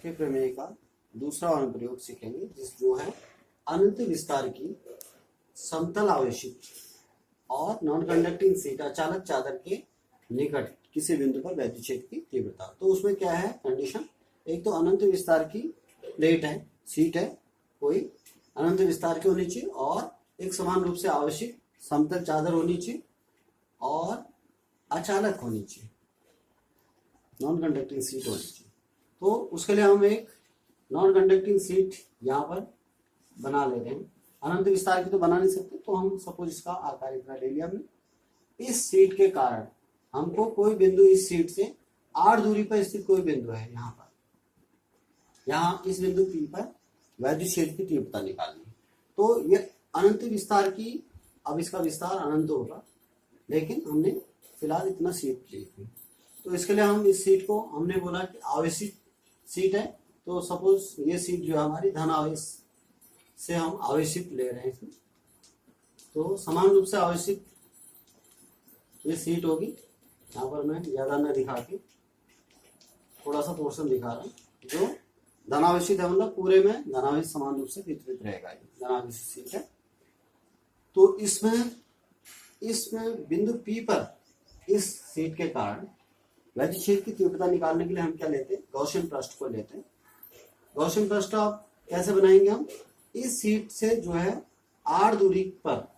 के प्रमेय का दूसरा अनुप्रयोग सीखेंगे, जो है अनंत विस्तार की समतल आवेशित और नॉन कंडक्टिंग सीट अचालक चादर के निकट किसी बिंदु पर वैद्युत क्षेत्र की तीव्रता। तो उसमें क्या है कंडीशन, एक तो अनंत विस्तार की प्लेट है, सीट है, कोई अनंत विस्तार की होनी चाहिए और एक समान रूप से आवेशित समतल चादर होनी चाहिए और अचालक होनी चाहिए, नॉन कंडक्टिंग सीट होनी चाहिए। तो उसके लिए हम एक नॉन कंडक्टिंग सीट यहाँ पर बना ले रहे हैं। अनंत विस्तार की तो बना नहीं सकते, तो हम सपोज इसका आकार इतना ले लिया हमने। इस सीट के कारण हमको कोई बिंदु इस सीट से 8 दूरी पर स्थित कोई बिंदु है, यहाँ पर, यहाँ इस बिंदु P पर वैद्युत क्षेत्र की तीव्रता निकालनी है। तो ये अनंत विस्तार की, अब इसका विस्तार अनंत होगा, लेकिन हमने फिलहाल इतना सीट ली थी। तो इसके लिए हम इस सीट को, हमने बोला कि आवेशित सीट है, तो सपोज ये सीट जो है हमारी धन आवेश से हम आवेशित ले रहे हैं इसमें। तो समान रूप से आवेशित ये सीट होगी। यहाँ पर मैं ज्यादा न दिखा के थोड़ा सा पोर्शन दिखा रहा हूँ। जो धनावेशित है मतलब पूरे में धनावेश समान रूप से वितरित रहेगा, ये धनावेशित सीट है। तो इसमें बिंदु P पर इस सीट के कारण वैद्युत क्षेत्र की तीव्रता निकालने के लिए हम क्या लेते हैं, गॉसियन पृष्ठ को लेते हैं। गॉसियन पृष्ठ आप कैसे बनाएंगे, हम इस सीट से जो है 8 दूरी पर,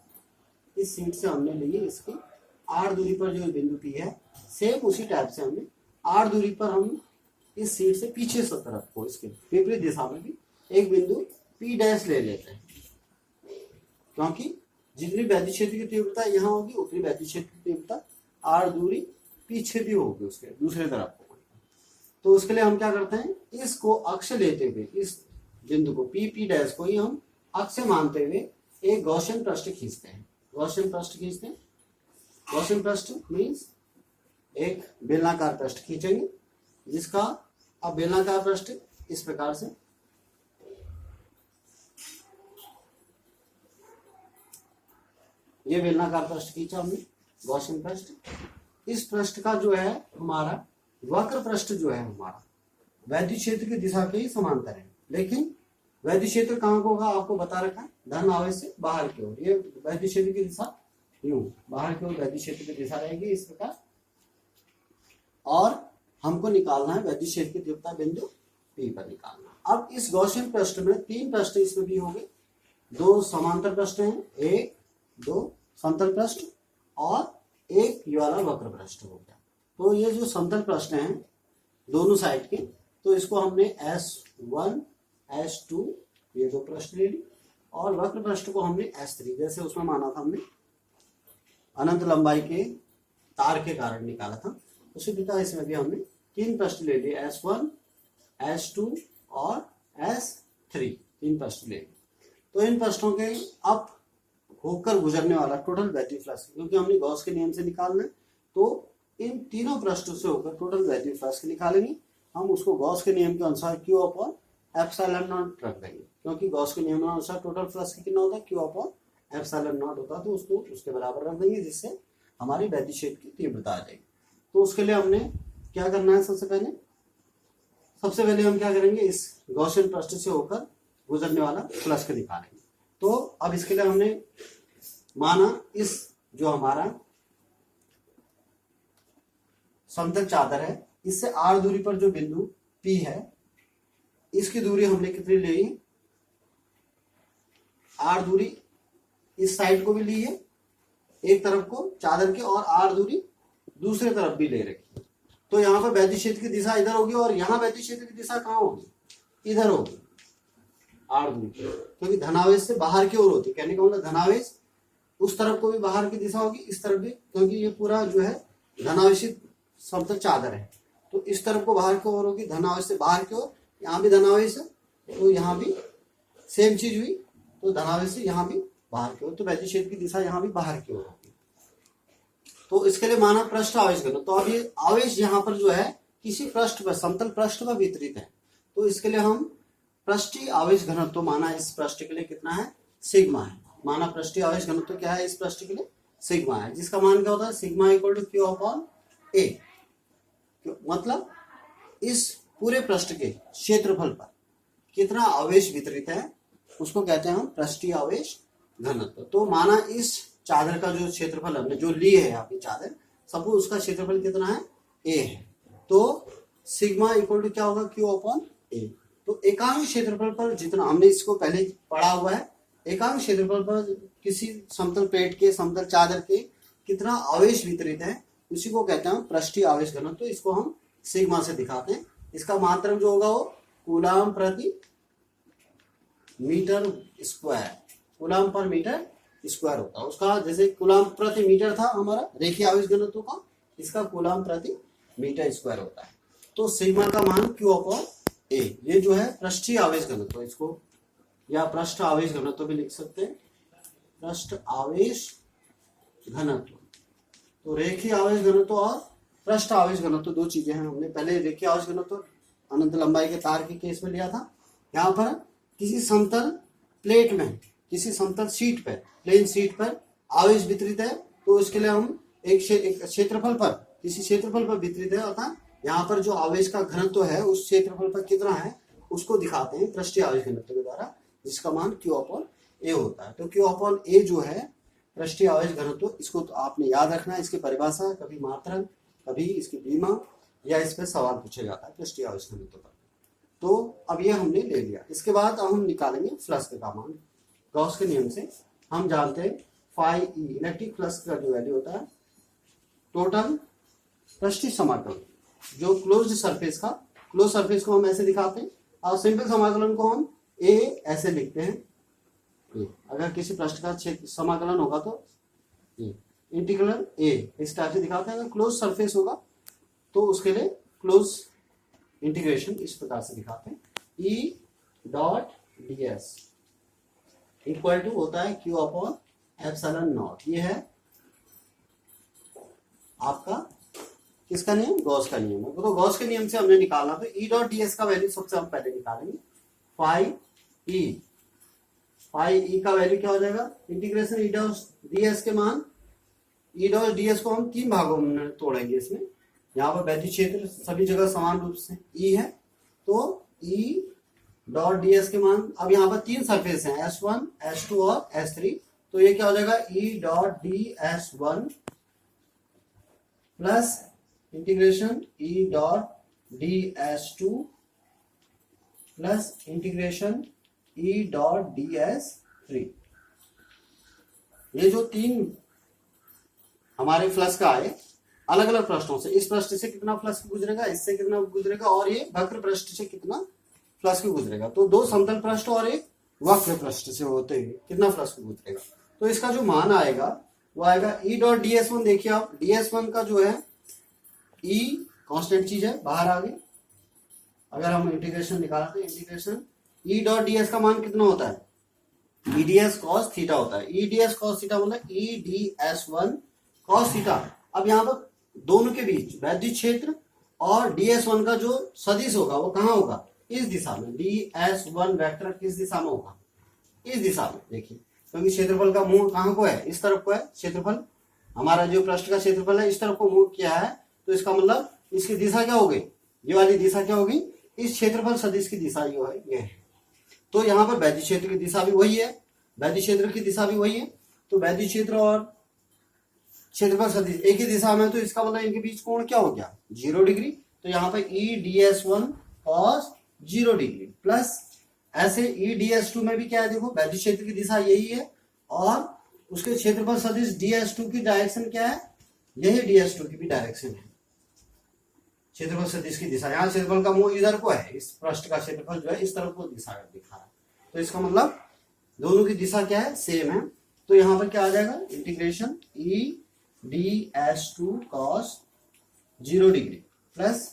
इस सीट से हमने लिए इसकी 8 दूरी पर जो बिंदु P है, सेम उसी टाइप से हमने 8 दूरी पर हम इस सीट से पीछे से तरफ को, इसके विपरीत दिशा में भी एक बिंदु P डैश ले लेते हैं, क्योंकि जितनी वैद्युत क्षेत्र की तीव्रता यहाँ होगी उतनी वैद्युत क्षेत्र की तीव्रता 8 दूरी पीछे भी होगी उसके दूसरे तरफ को। तो उसके लिए हम क्या करते हैं, इसको अक्ष लेते हुए, इस बिंदु को P डैश को ही हम अक्ष मानते हुए एक गॉसियन पृष्ठ खींचते हैं। गॉसियन पृष्ठ खींचते हैं, गॉसियन पृष्ठ मीन्स एक बेलनाकार पृष्ठ खींचेंगे, जिसका अब बेलनाकार पृष्ठ इस प्रकार से, ये बेलनाकार पृष्ठ खींचा हमने, गॉसियन पृष्ठ। इस पृष्ठ का जो है हमारा वक्र पृष्ठ जो है हमारा वैद्युत क्षेत्र की दिशा के ही समांतर है, लेकिन वैद्युत क्षेत्र कहाँ को होगा आपको बता रखा है, धन आवेश से बाहर की ओर। ये वैद्युत क्षेत्र की दिशा यूं बाहर की ओर वैद्युत क्षेत्र की दिशा रहेगी इस प्रकार, और हमको निकालना है वैद्युत क्षेत्र की तीव्रता बिंदु P पर निकालना। अब इस गॉसियन पृष्ठ में 3 पृष्ठ इसमें भी होंगे, 2 समांतर पृष्ठ हैं, 1 2 समतल पृष्ठ और एक ये वाला वक्र पृष्ठ हो गया। तो ये जो समतल पृष्ठ हैं दोनों साइड के, तो इसको हमने S1 S2 ये 2 पृष्ठ ले ली, और वक्र पृष्ठ को हमने S3, जैसे उसमें माना था हमने अनंत लंबाई के तार के कारण निकाला था, उसी प्रकार इसमें भी हमने 3 पृष्ठ ले लिए, S1 S2 और S3, 3 पृष्ठ ले लिए। तो इन पृष्ठों के अब होकर गुजरने वाला टोटल वैद्युत फ्लक्स, क्योंकि हमने गॉस के नियम से निकालना है, तो इन तीनों पृष्ठों से होकर टोटल वैद्युत फ्लक्स निकालेंगे हम। उसको गॉस के नियम के अनुसार Q अपॉन एप्सिलॉन नॉट रख देंगे, क्योंकि गॉस के नियम के अनुसार टोटल फ्लक्स कितना होता है, Q अपॉन एप्सिलॉन नॉट होता है, तो उसको उसके बराबर रख देंगे, जिससे हमारी वैद्युत क्षेत्र की तीव्रता आ जाएगी। तो उसके लिए हमने क्या करना है, सबसे पहले हम क्या करेंगे, इस गॉसियन पृष्ठ से होकर गुजरने वाला फ्लक्स को निकालेंगे। तो अब इसके लिए हमने माना इस जो हमारा समतल चादर है, इससे 8 दूरी पर जो बिंदु P है, इसकी दूरी हमने कितनी ली, 8 दूरी इस साइड को भी ली है एक तरफ को चादर के, और 8 दूरी दूसरे तरफ भी ले रखी है। तो यहाँ पर वैद्युत क्षेत्र की दिशा इधर होगी, और यहाँ वैद्युत क्षेत्र की दिशा कहाँ होगी, इधर होगी 8 दूरी, क्योंकि धनावेश से बाहर की ओर होती है। कहने का मतलब धनावेश उस तरफ को भी बाहर की दिशा होगी, इस तरफ भी, क्योंकि ये पूरा जो है धनावेशित समतल चादर है, तो इस तरफ को बाहर की ओर होगी, धनावेश से बाहर की ओर। यहाँ भी धनावेश है, तो यहाँ भी सेम चीज हुई, तो धनावेश से यहाँ भी बाहर की ओर, तो वैद्युत क्षेत्र की दिशा यहाँ भी बाहर की ओर होगी। तो इसके लिए माना पृष्ठ आवेश घनत्व। तो अब ये आवेश यहाँ पर जो है किसी पृष्ठ पर, समतल पृष्ठ पर वितरित है, तो इसके लिए हम पृष्ठीय आवेश घनत्व माना इस पृष्ठ के लिए कितना है, सिग्मा है। माना पृष्ठीय आवेश घनत्व क्या है इस पृष्ठ के लिए, सिग्मा है, जिसका मान क्या होता है, sigma equal to Q upon A। मतलब इस पूरे पृष्ठ के क्षेत्रफल पर कितना आवेश वितरित है उसको कहते हैं हम पृष्ठीय आवेश घनत्व। तो माना इस चादर का जो क्षेत्रफल हमने जो ली है यहाँ की चादर, सपोज उसका क्षेत्रफल कितना है ए है, तो सिग्मा इक्वल टू क्या होगा क्यू अपॉन ए। तो एकांक क्षेत्रफल पर जितना हमने इसको पहले पढ़ा हुआ है, एकांक क्षेत्रफल पर किसी समतल प्लेट के समतल चादर के कितना आवेश वितरित है उसी को कहते हैं पृष्ठीय आवेश घनत्व। तो इसको हम सिग्मा से दिखाते हैं। इसका मात्रक जो होगा वो कूलाम प्रति मीटर स्क्वायर, कूलाम पर मीटर स्क्वायर होता है उसका। जैसे कूलाम प्रति मीटर था हमारा रेखीय आवेश घनत्व का, इसका कूलाम प्रति मीटर स्क्वायर होता है। तो सिग्मा का मान क्यू अपॉन ए, ये जो है पृष्ठीय आवेश घनत्व, इसको या पृष्ठ आवेश घनत्व भी लिख सकते हैं, पृष्ठ आवेश घनत्व। तो रेखीय आवेश घनत्व और पृष्ठ आवेश घनत्व दो चीजें हैं। हमने पहले रेखीय आवेश घनत्व अनंत लंबाई के तार के केस में लिया था। यहाँ पर किसी समतल प्लेट में, किसी समतल शीट पर, प्लेन शीट पर आवेश वितरित है, तो इसके लिए हम एक क्षेत्रफल पर, किसी क्षेत्रफल पर वितरित है, अर्थात यहाँ पर जो आवेश का घनत्व है उस क्षेत्रफल पर कितना है उसको दिखाते हैं पृष्ठीय आवेश घनत्व के द्वारा, जिसका मान क्यू अपॉन ए होता है। तो क्यू अपॉन ए जो है पृष्ठीय आवेश घनत्व, इसको तो आपने याद रखना है। इसकी परिभाषा कभी मात्रक, कभी इसकी बीमा, या इस पर सवाल पूछा जाता है पृष्ठीय आवेश घनत्व पर। तो अब ये हमने ले लिया। इसके बाद अब हम निकालेंगे फ्लक्स का मान। गॉस के नियम से हम जानते हैं फाई ई, इलेक्ट्रिक फ्लक्स का जो वैल्यू होता है टोटल पृष्ठीय समाकलन जो क्लोज्ड सरफेस का, क्लोज सरफेस को हम ऐसे दिखाते हैं और सिंपल समाकलन को हम ए ऐसे लिखते हैं। अगर किसी पृष्ठ का समाकलन होगा तो इंटीग्रल ए इस टाइप से दिखाते हैं। अगर क्लोज सरफेस होगा तो उसके लिए क्लोज इंटीग्रेशन इस प्रकार से दिखाते हैं, E dot D S equal to होता है क्यू अपॉन एप्सिलॉन नॉट। ये है आपका किसका नियम, गॉस का नियम है। तो गॉस के नियम से हमने निकाला, तो ई डॉट डी एस का वैल्यू सबसे हम पहले निकालेंगे। फाई ई का वैल्यू क्या हो जाएगा, integration E dot D S के मान, ई डॉट डी एस को हम तीन भागों में तोड़ेंगे। इसमें यहाँ पर वैद्युत क्षेत्र सभी जगह समान रूप से ई है, तो ई डॉट डी एस के मान, अब यहाँ पर तीन सरफेस हैं S1, S2 और S3, तो ये क्या हो जाएगा ई dot D S one plus integration E dot D S two plus integration E dot D S three. ये जो तीन हमारे फ्लक्स का आए अलग अलग पृष्ठों से, इस पृष्ठ से कितना फ्लक्स गुजरेगा, इससे कितना गुजरेगा, और ये वक्र पृष्ठ से कितना फ्लक्स गुजरेगा। तो दो समतल पृष्ठ और एक वक्र पृष्ठ से होते हुए कितना फ्लक्स गुजरेगा। तो इसका जो मान आएगा वो आएगा ई डॉट डी एस वन। देखिए आप डी एस वन का जो है ई कांस्टेंट चीज है, बाहर आ गई। अगर हम इंटीग्रेशन निकालते हैं, integration E dot D S का मान कितना होता है, E D S cos theta होता है। E D S cos theta मतलब E D S one cos theta. अब यहाँ पर दोनों के बीच वैद्युत क्षेत्र और डी एस वन का जो सदिश होगा वो कहाँ होगा, इस दिशा में। डी एस वन वेक्टर किस दिशा में होगा, इस दिशा में। देखिए क्योंकि क्षेत्रफल का मुंह कहाँ को है, इस तरफ को है। क्षेत्रफल हमारा जो पृष्ठ का क्षेत्रफल है इस तरफ को मुंह किया है, तो इसका मतलब इसकी दिशा क्या होगी, ये वाली दिशा क्या होगी, इस क्षेत्रफल सदिश की दिशा जो है ये है। तो यहाँ पर वैद्युत क्षेत्र की दिशा भी वही है, वैद्युत क्षेत्र की दिशा भी वही है। तो वैद्युत क्षेत्र और क्षेत्रफल सदिश एक ही दिशा में, तो इसका मतलब इनके बीच कोण क्या हो गया, 0 डिग्री। तो यहाँ पर ई D S one cos 0 degree plus ऐसे ई डी एस टू में भी क्या है, देखो वैद्युत क्षेत्र की दिशा यही है और उसके क्षेत्रफल सदिश डी एस टू की डायरेक्शन क्या है, यही डी एस टू की भी डायरेक्शन है। क्षेत्रफल सदिश की दिशा, यहाँ क्षेत्रफल का मुंह इधर को है, इस पृष्ठ का क्षेत्रफल जो है इस तरफ को दिशा दिखा है। तो इसका मतलब दोनों की दिशा क्या है, सेम है। तो यहाँ पर क्या आ जाएगा, integration E D S two cos 0 degree plus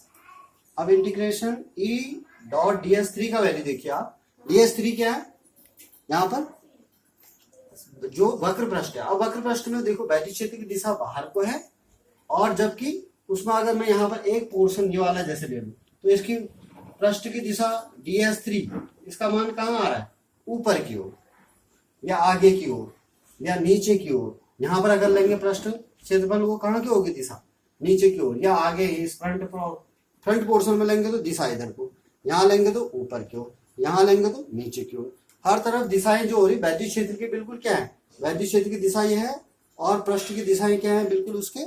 अब integration E dot D S three का वैल्यू देखिए आप, डी एस थ्री क्या है, यहाँ पर जो वक्र पृष्ठ है। अब वक्र पृष्ठ में देखो वैद्युत क्षेत्र की दिशा बाहर को है, और जबकि उसमें अगर मैं यहाँ पर एक पोर्शन ये वाला जैसे ले लूं, तो इसकी पृष्ठ की दिशा डी एस थ्री, इसका मान कहाँ आ रहा है, ऊपर की ओर या आगे की ओर या नीचे की ओर। यहाँ पर अगर लेंगे पृष्ठ क्षेत्रफल, वो कहाँ की होगी दिशा, नीचे की ओर या आगे इस फ्रंट फ्रंट पोर्शन में लेंगे तो दिशा इधर को, यहाँ लेंगे तो ऊपर की ओर, यहाँ लेंगे तो नीचे की ओर, हर तरफ दिशाएं जो हो रही वैद्युत क्षेत्र की बिल्कुल क्या है, वैद्युत क्षेत्र की दिशा ये है और पृष्ठ की दिशाएं क्या है, बिल्कुल उसके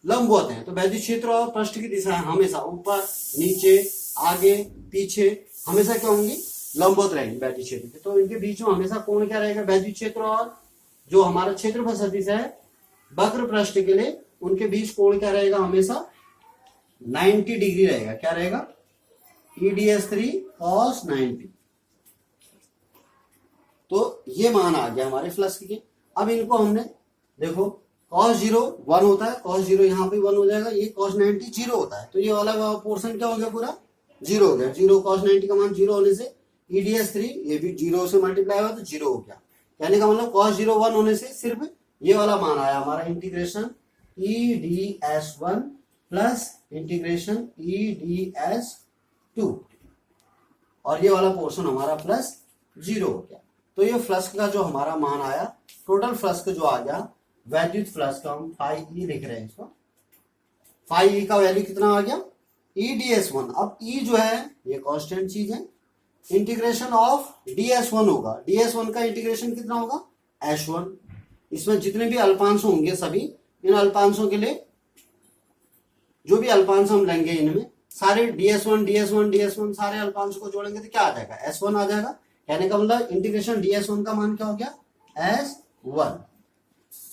लंबवत है। तो वैद्युत क्षेत्र और पृष्ठ की दिशाएं हमेशा ऊपर नीचे आगे पीछे हमेशा क्या होंगी, लंबवत रहेंगी वैद्युत क्षेत्र के। तो इनके बीच में हमेशा कोण क्या रहेगा, वैद्युत क्षेत्र और जो हमारा क्षेत्रफल सदिश है वक्र पृष्ठ के लिए, उनके बीच कोण क्या रहेगा, हमेशा 90 डिग्री रहेगा। क्या रहेगा, EDS3 cos 90। तो ये मान आ गया हमारे फ्लक्स के। अब इनको हमने देखो cos 0 1 होता है, cos 0 यहाँ पे 1 हो जाएगा, ये cos 90 0 होता है, तो ये वाला पोर्शन क्या हो गया, पूरा 0 हो गया। 0 cos 90 का मान 0 होने से EDS3 ये भी 0 से मल्टीप्लाई हुआ तो 0 हो गया। कहने का मतलब cos 0 1 होने से सिर्फ ये वाला मान आया हमारा, integration EDS1 plus integration EDS2, और ये वाला पोर्शन हमारा प्लस 0 हो गया। तो ये फ्लक्स का जो हमारा मान आया, टोटल फ्लक्स का जो आ गया वैद्युत फ्लक्स का, हम φE लिख रहे हैं इसको, φE का वैल्यू कितना आ गया, EDS1। अब E जो है ये कांस्टेंट चीज है, इंटीग्रेशन ऑफ DS1 होगा, DS1 का इंटीग्रेशन कितना होगा, H1। इसमें जितने भी अल्पांश होंगे सभी, इन अल्पांशों के लिए जो भी अल्पांश हम लेंगे इनमें सारे DS1 सारे अल्पांश को जोड़ेंगे तो क्या आ जाएगा, S1 आ जाएगा। कहने का मतलब इंटीग्रेशन DS1 का मान क्या हो गया, S1,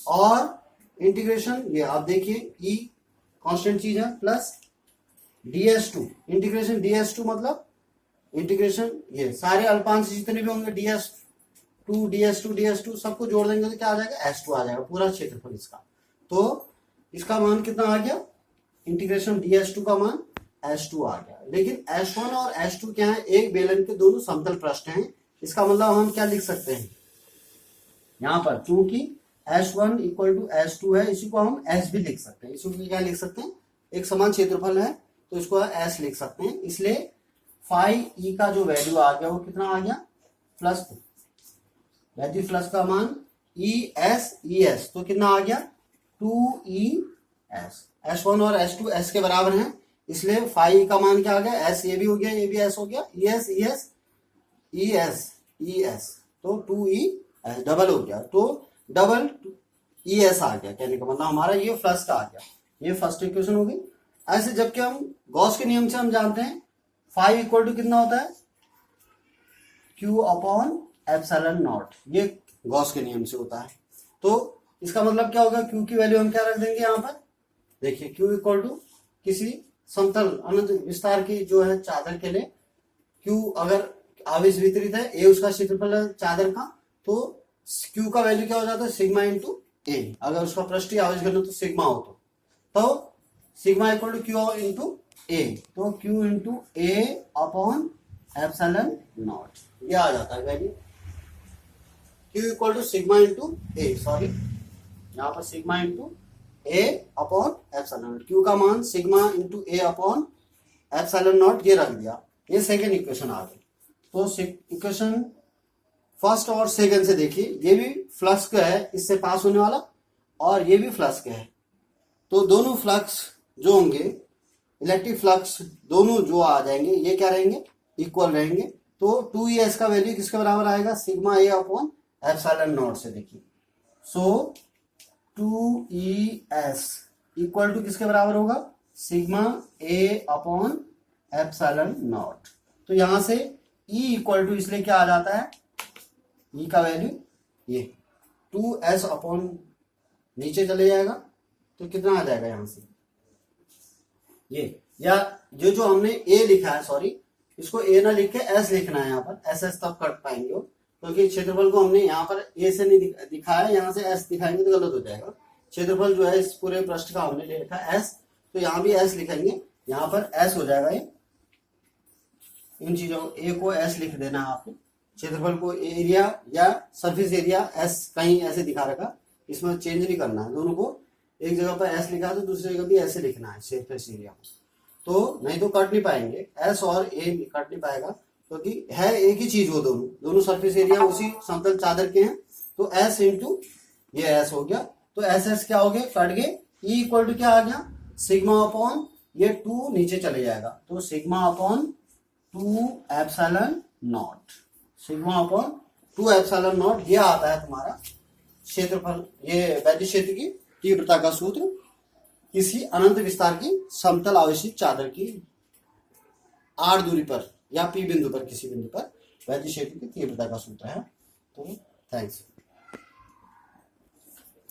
और इंटीग्रेशन ये आप देखिए E कांस्टेंट चीज है, प्लस DS2, इंटीग्रेशन DS2 मतलब इंटीग्रेशन ये सारे अल्पांश जितने भी होंगे DS2 सबको जोड़ देंगे तो क्या आ जाएगा, S2 आ जाएगा, पूरा क्षेत्रफल इसका। तो इसका मान कितना आ गया, इंटीग्रेशन DS2 का मान S2 आ गया। लेकिन S1 और S2 क्या है, एक बेलन के दोनों समतल पृष्ठ हैं। इसका मतलब हम क्या लिख सकते हैं यहाँ पर, चूंकि S1 इक्वल टू S2 है, इसी को हम S भी लिख सकते हैं। इसको क्या लिख सकते हैं, एक समान क्षेत्रफल है तो इसको S लिख सकते हैं। इसलिए φE का जो वैल्यू आ गया वो कितना आ गया, प्लस वैद्युत फ्लक्स का मान ES तो कितना आ गया, 2ES। S1 और S2 S के बराबर हैं, इसलिए φE का मान क्या आ गया, S, ये भी हो गया, ये भी S हो गया, ES तो 2ES डबल हो गया, तो डबल ES आ गया। कहने का मतलब हमारा ये फ्लक्स का आ गया। ये फर्स्ट इक्वेशन हो गई। ऐसे जबकि हम गॉस के नियम से हम जानते हैं फाई इक्वल टू कितना होता है, Q अपॉन एप्सिलॉन नॉट, ये गॉस के नियम से होता है। तो इसका मतलब क्या होगा, Q की वैल्यू हम क्या रख देंगे यहाँ पर, देखिए Q इक्वल टू किसी समतल अनंत विस्तार की जो है चादर के लिए Q अगर आवेश वितरित है, A उसका क्षेत्रफल है चादर का, तो Q का वैल्यू क्या हो जाता है, सिग्मा इंटू ए। अगर उसका पृष्ठीय आवेश घनत्व तो सिग्मा हो तो sigma equal to Q into A, तो Q into A upon epsilon naught, ये आ जाता है value. Q equal to sigma into A, sorry यहाँ पर sigma into A upon epsilon naught. Q का मान sigma into A upon epsilon naught, ये रख दिया। ये सेकेंड इक्वेशन आ गई। तो इक्वेशन फर्स्ट और सेकंड से देखिए, ये भी फ्लक्स का है, इससे पास होने वाला, और ये भी फ्लक्स का है। तो दोनों फ्लक्स जो होंगे, इलेक्ट्रिक फ्लक्स दोनों जो आ जाएंगे, ये क्या रहेंगे, इक्वल रहेंगे। तो 2ES का वैल्यू किसके बराबर आएगा, sigma A upon epsilon not से। देखिए सो 2ES इक्वल टू किसके बराबर होगा, sigma A upon epsilon not. तो यहां से E इक्वल टू इसलिए क्या आ जाता है, E का वैल्यू ये 2S अपॉन नीचे चले जाएगा तो कितना आ जाएगा यहां से ये, या जो हमने A लिखा है, सॉरी इसको A ना लिख के S लिखना है यहाँ पर, SS तब कर पाएंगे क्योंकि क्षेत्रफल को हमने यहाँ पर A से नहीं दिखाया, यहाँ से S दिखाएंगे तो गलत हो जाएगा। क्षेत्रफल जो है इस पूरे पृष्ठ का हमने ले लिखा S, तो यहाँ भी S लिखेंगे, यहाँ पर S हो जाएगा। ये इन चीजों A को S लिख देना है आपको, क्षेत्रफल को एरिया या सरफेस एरिया S कहीं ऐसे दिखा रखा, इसमें चेंज नहीं करना है, दोनों को एक जगह पर S लिखा है तो दूसरी जगह भी ऐसे लिखना है सरफेस एरिया, तो नहीं तो कट नहीं पाएंगे, S और A कट नहीं पाएगा क्योंकि है एक ही चीज, वो दोनों सरफेस एरिया उसी समतल चादर के हैं। तो S इंटू ये S हो गया, तो SS क्या हो गया, कट गए। E इक्वल टू क्या आ गया, सिग्मा अपॉन ये 2 नीचे चले जाएगा, तो sigma upon 2 epsilon not, sigma upon 2 epsilon naught, ये आता है तुम्हारा क्षेत्रफल, ये वैद्युत क्षेत्र की तीव्रता का सूत्र किसी अनंत विस्तार की समतल आवेशित चादर की r दूरी पर या p बिंदु पर, किसी बिंदु पर वैद्युत क्षेत्र की तीव्रता का सूत्र है। तो थैंक्स।